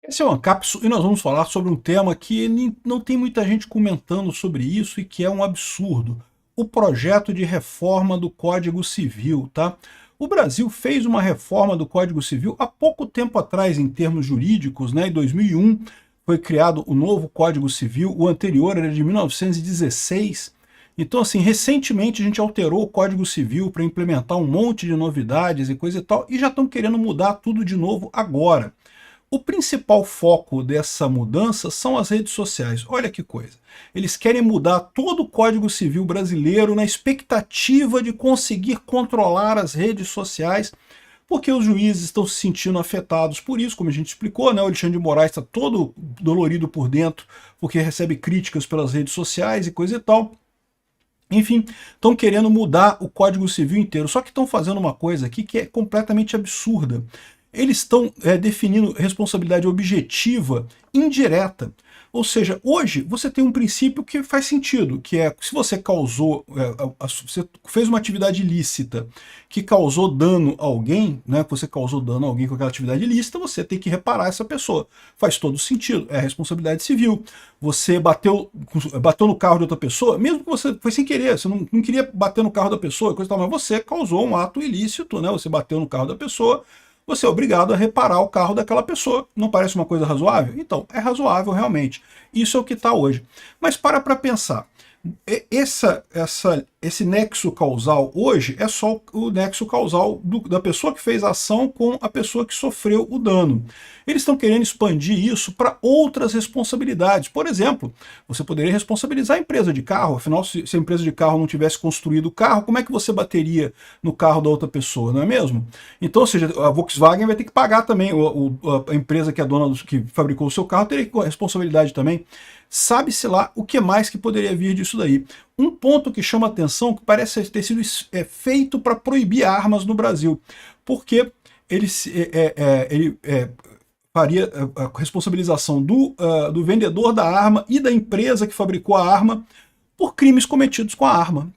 Esse é o Ancapsu e nós vamos falar sobre um tema que não tem muita gente comentando sobre isso e que é um absurdo. O projeto de reforma do Código Civil, tá? O Brasil fez uma reforma do Código Civil há pouco tempo atrás, em termos jurídicos, né? Em 2001 foi criado o novo Código Civil, o anterior era de 1916. Então, assim, recentemente a gente alterou o Código Civil para implementar um monte de novidades e coisa e tal, e já estão querendo mudar tudo de novo agora. O principal foco dessa mudança são as redes sociais. Olha que coisa. Eles querem mudar todo o Código Civil brasileiro na expectativa de conseguir controlar as redes sociais, porque os juízes estão se sentindo afetados por isso, como a gente explicou, né? O Alexandre de Moraes está todo dolorido por dentro, porque recebe críticas pelas redes sociais e coisa e tal. Enfim, estão querendo mudar o Código Civil inteiro, só que estão fazendo uma coisa aqui que é completamente absurda. Eles estão definindo responsabilidade objetiva indireta. Ou seja, hoje você tem um princípio que faz sentido, que é se você causou, você fez uma atividade ilícita que causou dano a alguém, né, que você causou dano a alguém com aquela atividade ilícita, você tem que reparar essa pessoa. Faz todo sentido, é responsabilidade civil. Você bateu no carro de outra pessoa, mesmo que você foi sem querer, você não queria bater no carro da pessoa, coisa tal, mas você causou um ato ilícito, né, você bateu no carro da pessoa, você é obrigado a reparar o carro daquela pessoa. Não parece uma coisa razoável? Então, é razoável realmente. Isso é o que está hoje. Mas para pensar. Esse nexo causal hoje é só o nexo causal da pessoa que fez a ação com a pessoa que sofreu o dano. Eles estão querendo expandir isso para outras responsabilidades. Por exemplo, você poderia responsabilizar a empresa de carro, afinal, se a empresa de carro não tivesse construído o carro, como é que você bateria no carro da outra pessoa, não é mesmo? Então, ou seja, a Volkswagen vai ter que pagar também, a empresa que é dona que fabricou o seu carro teria responsabilidade também. Sabe-se lá o que mais que poderia vir disso daí. Um ponto que chama atenção, que parece ter sido feito para proibir armas no Brasil, porque ele faria a responsabilização do vendedor da arma e da empresa que fabricou a arma por crimes cometidos com a arma.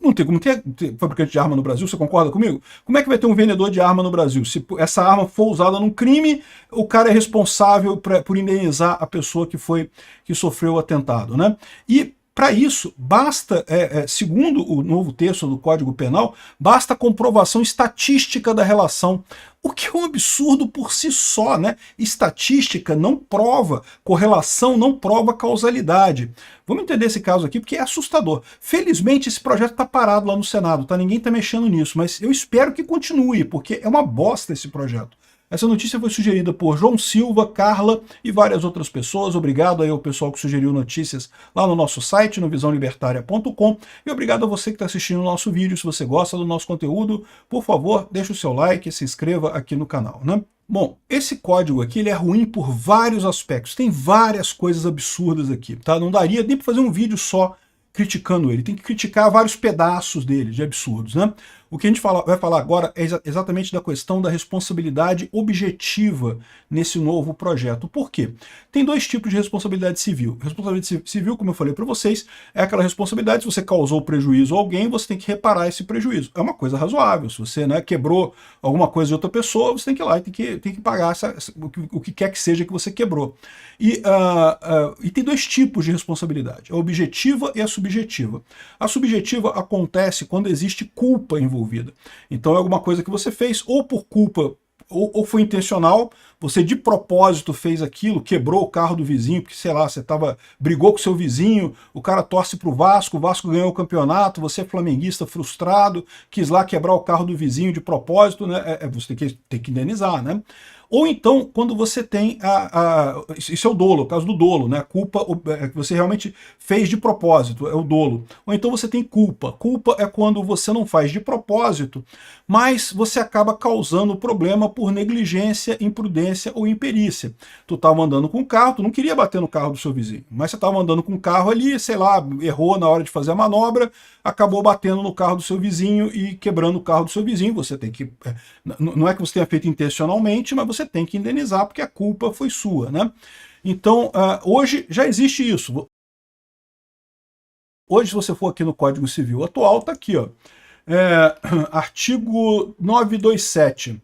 Não tem como ter fabricante de arma no Brasil, você concorda comigo? Como é que vai ter um vendedor de arma no Brasil? Se essa arma for usada num crime, o cara é responsável por indenizar a pessoa que sofreu o atentado, né? E para isso, basta, segundo o novo texto do Código Penal, basta a comprovação estatística da relação, o que é um absurdo por si só, né? Estatística não prova, correlação não prova causalidade. Vamos entender esse caso aqui, porque é assustador. Felizmente, esse projeto está parado lá no Senado, tá? Ninguém está mexendo nisso, mas eu espero que continue, porque é uma bosta esse projeto. Essa notícia foi sugerida por João Silva, Carla e várias outras pessoas. Obrigado aí ao pessoal que sugeriu notícias lá no nosso site, no visãolibertaria.com. E obrigado a você que está assistindo o nosso vídeo. Se você gosta do nosso conteúdo, por favor, deixe o seu like e se inscreva aqui no canal, né? Bom, esse código aqui ele é ruim por vários aspectos. Tem várias coisas absurdas aqui, tá? Não daria nem para fazer um vídeo só criticando ele. Tem que criticar vários pedaços dele, de absurdos, né? O que a gente vai falar agora é exatamente da questão da responsabilidade objetiva nesse novo projeto. Por quê? Tem dois tipos de responsabilidade civil. Responsabilidade civil, como eu falei para vocês, é aquela responsabilidade, se você causou prejuízo a alguém, você tem que reparar esse prejuízo. É uma coisa razoável. Se você, né, quebrou alguma coisa de outra pessoa, você tem que ir lá e tem que pagar o que quer que seja que você quebrou. E tem dois tipos de responsabilidade, a objetiva e a subjetiva. A subjetiva acontece quando existe culpa envolvida. Então é alguma coisa que você fez ou por culpa ou foi intencional, você de propósito fez aquilo, quebrou o carro do vizinho, porque, sei lá, você brigou com o seu vizinho, o cara torce pro Vasco, o Vasco ganhou o campeonato, você é flamenguista frustrado, quis lá quebrar o carro do vizinho de propósito, né? Você tem que indenizar, né? Ou então, quando você tem isso é o dolo, o caso do dolo, né? A culpa que você realmente fez de propósito, é o dolo. Ou então você tem culpa. Culpa é quando você não faz de propósito, mas você acaba causando problema por negligência, imprudência ou imperícia. Tu estava andando com o carro, tu não queria bater no carro do seu vizinho, mas você estava andando com o carro ali, sei lá, errou na hora de fazer a manobra, acabou batendo no carro do seu vizinho e quebrando o carro do seu vizinho. Você tem que... não é que você tenha feito intencionalmente, mas você tem que indenizar porque a culpa foi sua, né? Então, hoje já existe isso. Hoje, se você for aqui no Código Civil atual, está aqui, ó, artigo 927.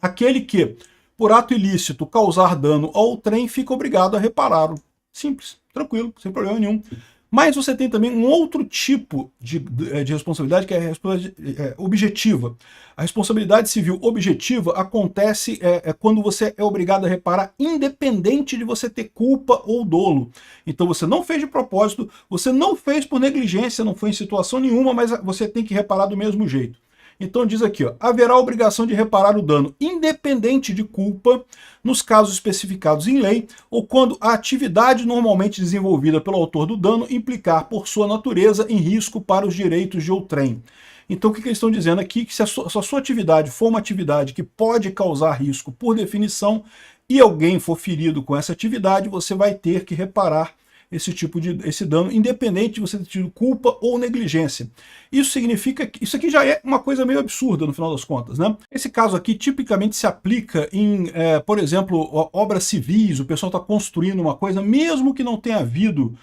Aquele que, por ato ilícito causar dano ao trem, fica obrigado a repará-lo. Simples, tranquilo, sem problema nenhum. Mas você tem também um outro tipo de responsabilidade, que é a responsabilidade objetiva. A responsabilidade civil objetiva acontece quando você é obrigado a reparar, independente de você ter culpa ou dolo. Então você não fez de propósito, você não fez por negligência, não foi em situação nenhuma, mas você tem que reparar do mesmo jeito. Então diz aqui, ó, haverá obrigação de reparar o dano independente de culpa nos casos especificados em lei ou quando a atividade normalmente desenvolvida pelo autor do dano implicar por sua natureza em risco para os direitos de outrem. Então o que eles estão dizendo aqui? Que se a sua atividade for uma atividade que pode causar risco por definição e alguém for ferido com essa atividade, você vai ter que reparar esse dano, independente de você ter tido culpa ou negligência. Isso significa que isso aqui já é uma coisa meio absurda no final das contas, né? Esse caso aqui tipicamente se aplica em, por exemplo, obras civis. O pessoal está construindo uma coisa, mesmo que não tenha havido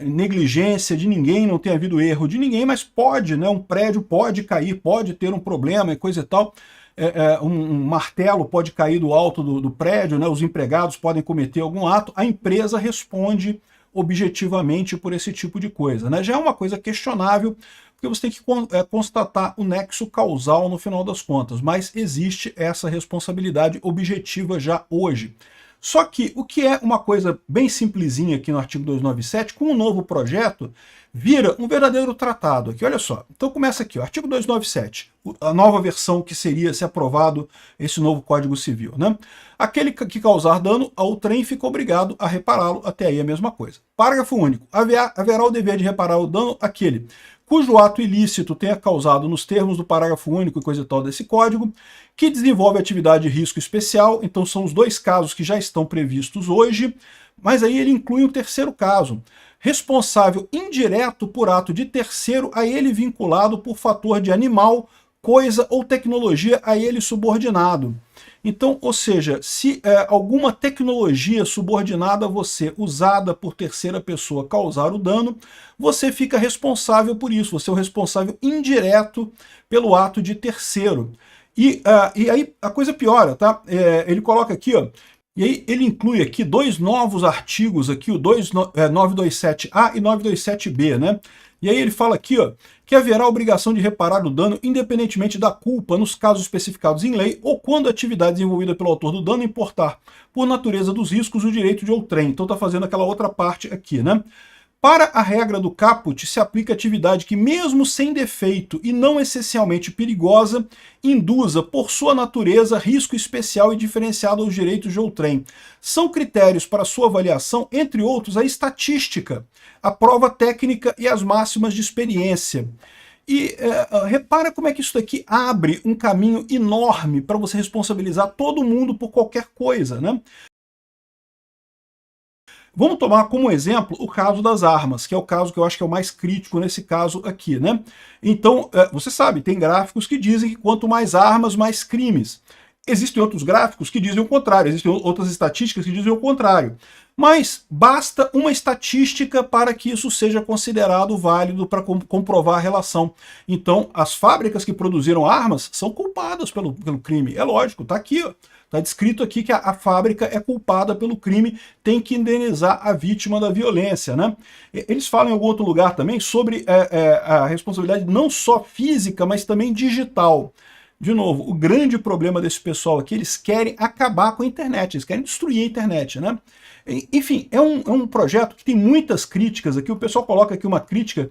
negligência de ninguém, não tenha havido erro de ninguém, mas pode, né? Um prédio pode cair, pode ter um problema e coisa e tal. Um martelo pode cair do alto do prédio, né? Os empregados podem cometer algum ato, a empresa responde objetivamente por esse tipo de coisa, né? Já é uma coisa questionável, porque você tem que constatar o nexo causal no final das contas, mas existe essa responsabilidade objetiva já hoje. Só que o que é uma coisa bem simplesinha aqui no artigo 297, com um novo projeto, vira um verdadeiro tratado aqui, olha só. Então começa aqui, o artigo 297, a nova versão que seria, se aprovado, esse novo Código Civil, né? Aquele que causar dano ao trem fica obrigado a repará-lo, até aí a mesma coisa. Parágrafo único, haverá o dever de reparar o dano aquele cujo ato ilícito tenha causado nos termos do parágrafo único e coisa e tal desse código, que desenvolve atividade de risco especial. Então são os dois casos que já estão previstos hoje, mas aí ele inclui um terceiro caso, responsável indireto por ato de terceiro a ele vinculado por fator de animal, coisa ou tecnologia a ele subordinado. Então, ou seja, se alguma tecnologia subordinada a você, usada por terceira pessoa, causar o dano, você fica responsável por isso, você é o responsável indireto pelo ato de terceiro. E aí a coisa piora, tá? Ele coloca aqui, ó, e aí ele inclui aqui dois novos artigos, aqui, o 927A e 927B, né? E aí ele fala aqui, ó, que haverá obrigação de reparar o dano independentemente da culpa nos casos especificados em lei ou quando a atividade desenvolvida pelo autor do dano importar, por natureza dos riscos, o direito de outrem. Então está fazendo aquela outra parte aqui, né? Para a regra do caput se aplica atividade que, mesmo sem defeito e não essencialmente perigosa, induza, por sua natureza, risco especial e diferenciado aos direitos de outrem. São critérios para sua avaliação, entre outros, a estatística, a prova técnica e as máximas de experiência. E repara como é que isso daqui abre um caminho enorme para você responsabilizar todo mundo por qualquer coisa, né? Vamos tomar como exemplo o caso das armas, que é o caso que eu acho que é o mais crítico nesse caso aqui, né? Então, você sabe, tem gráficos que dizem que quanto mais armas, mais crimes. Existem outros gráficos que dizem o contrário, existem outras estatísticas que dizem o contrário. Mas basta uma estatística para que isso seja considerado válido para comprovar a relação. Então, as fábricas que produziram armas são culpadas pelo crime. É lógico, está aqui, ó. Está descrito aqui que a fábrica é culpada pelo crime, tem que indenizar a vítima da violência, né? Eles falam em algum outro lugar também sobre a responsabilidade não só física, mas também digital. De novo, o grande problema desse pessoal aqui, eles querem acabar com a internet, eles querem destruir a internet, né? Enfim, é um projeto que tem muitas críticas aqui, o pessoal coloca aqui uma crítica,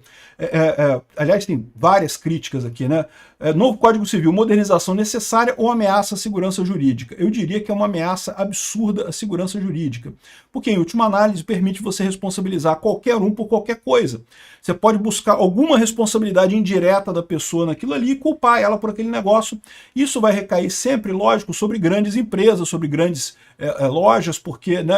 aliás, tem várias críticas aqui, né? Novo Código Civil, modernização necessária ou ameaça à segurança jurídica? Eu diria que é uma ameaça absurda à segurança jurídica, porque em última análise permite você responsabilizar qualquer um por qualquer coisa. Você pode buscar alguma responsabilidade indireta da pessoa naquilo ali e culpar ela por aquele negócio. Isso vai recair sempre, lógico, sobre grandes empresas, sobre grandes lojas, porque né,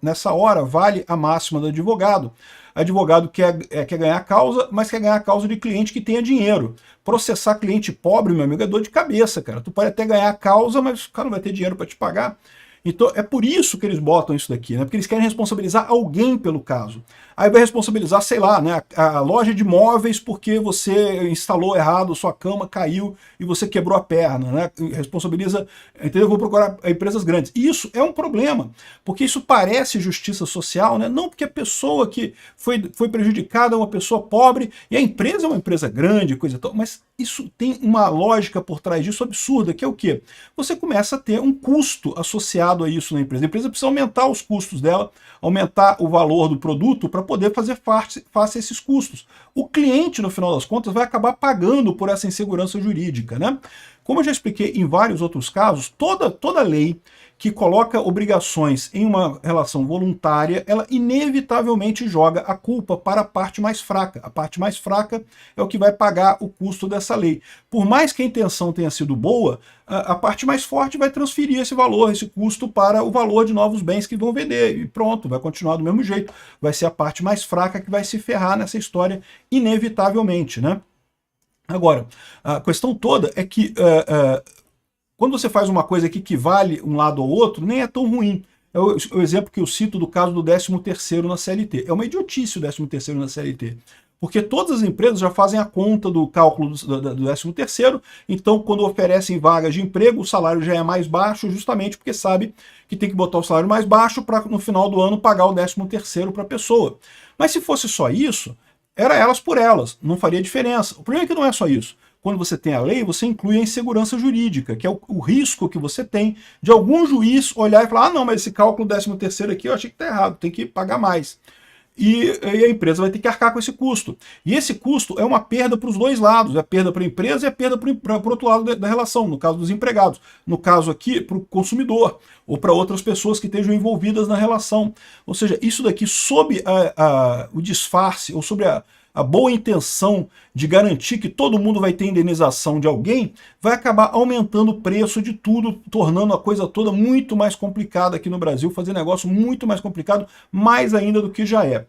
nessa hora vale a máxima do advogado. Advogado quer ganhar a causa, mas quer ganhar a causa de cliente que tenha dinheiro. Processar cliente pobre, meu amigo, é dor de cabeça, cara. Tu pode até ganhar a causa, mas o cara não vai ter dinheiro para te pagar. Então é por isso que eles botam isso daqui, né? Porque eles querem responsabilizar alguém pelo caso. Aí vai responsabilizar, sei lá, né, a loja de móveis porque você instalou errado, sua cama caiu e você quebrou a perna, né? Responsabiliza, entendeu? Eu vou procurar empresas grandes. Isso é um problema, porque isso parece justiça social, né? Não porque a pessoa que foi prejudicada é uma pessoa pobre e a empresa é uma empresa grande, coisa e tal, mas isso tem uma lógica por trás disso absurda, que é o quê? Você começa a ter um custo associado a isso na empresa. A empresa precisa aumentar os custos dela, aumentar o valor do produto para poder fazer face a esses custos. O cliente, no final das contas, vai acabar pagando por essa insegurança jurídica, né? Como eu já expliquei em vários outros casos, toda lei que coloca obrigações em uma relação voluntária, ela inevitavelmente joga a culpa para a parte mais fraca. A parte mais fraca é o que vai pagar o custo dessa lei. Por mais que a intenção tenha sido boa, a parte mais forte vai transferir esse valor, esse custo para o valor de novos bens que vão vender. E pronto, vai continuar do mesmo jeito. Vai ser a parte mais fraca que vai se ferrar nessa história, inevitavelmente, né? Agora, a questão toda é que quando você faz uma coisa que equivale um lado ao outro, nem é tão ruim. É o exemplo que eu cito do caso do 13º na CLT. É uma idiotice o 13º na CLT. Porque todas as empresas já fazem a conta do cálculo do 13º, então quando oferecem vagas de emprego, o salário já é mais baixo, justamente porque sabe que tem que botar o salário mais baixo para no final do ano pagar o 13º para a pessoa. Mas se fosse só isso, era elas por elas, não faria diferença. O problema é que não é só isso. Quando você tem a lei, você inclui a insegurança jurídica, que é o risco que você tem de algum juiz olhar e falar: ah, não, mas esse cálculo 13º aqui eu achei que está errado, tem que pagar mais. E a empresa vai ter que arcar com esse custo. E esse custo é uma perda para os dois lados, é perda para a empresa e é perda para o outro lado da relação, no caso dos empregados. No caso aqui, para o consumidor, ou para outras pessoas que estejam envolvidas na relação. Ou seja, isso daqui, sob o disfarce, ou sobre a boa intenção de garantir que todo mundo vai ter indenização de alguém, vai acabar aumentando o preço de tudo, tornando a coisa toda muito mais complicada aqui no Brasil, fazer negócio muito mais complicado, mais ainda do que já é.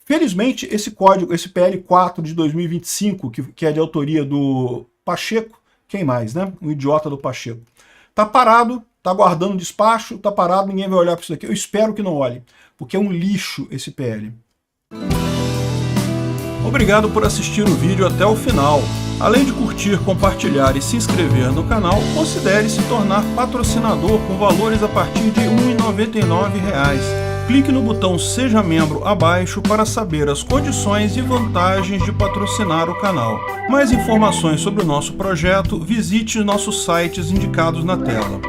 Felizmente, esse código, esse PL 4 de 2025, que é de autoria do Pacheco, quem mais, né? O idiota do Pacheco. Tá parado, tá aguardando despacho, tá parado, ninguém vai olhar para isso daqui. Eu espero que não olhe, porque é um lixo esse PL. Obrigado por assistir o vídeo até o final. Além de curtir, compartilhar e se inscrever no canal, considere se tornar patrocinador com valores a partir de R$ 1,99. Clique no botão Seja Membro abaixo para saber as condições e vantagens de patrocinar o canal. Mais informações sobre o nosso projeto, visite nossos sites indicados na tela.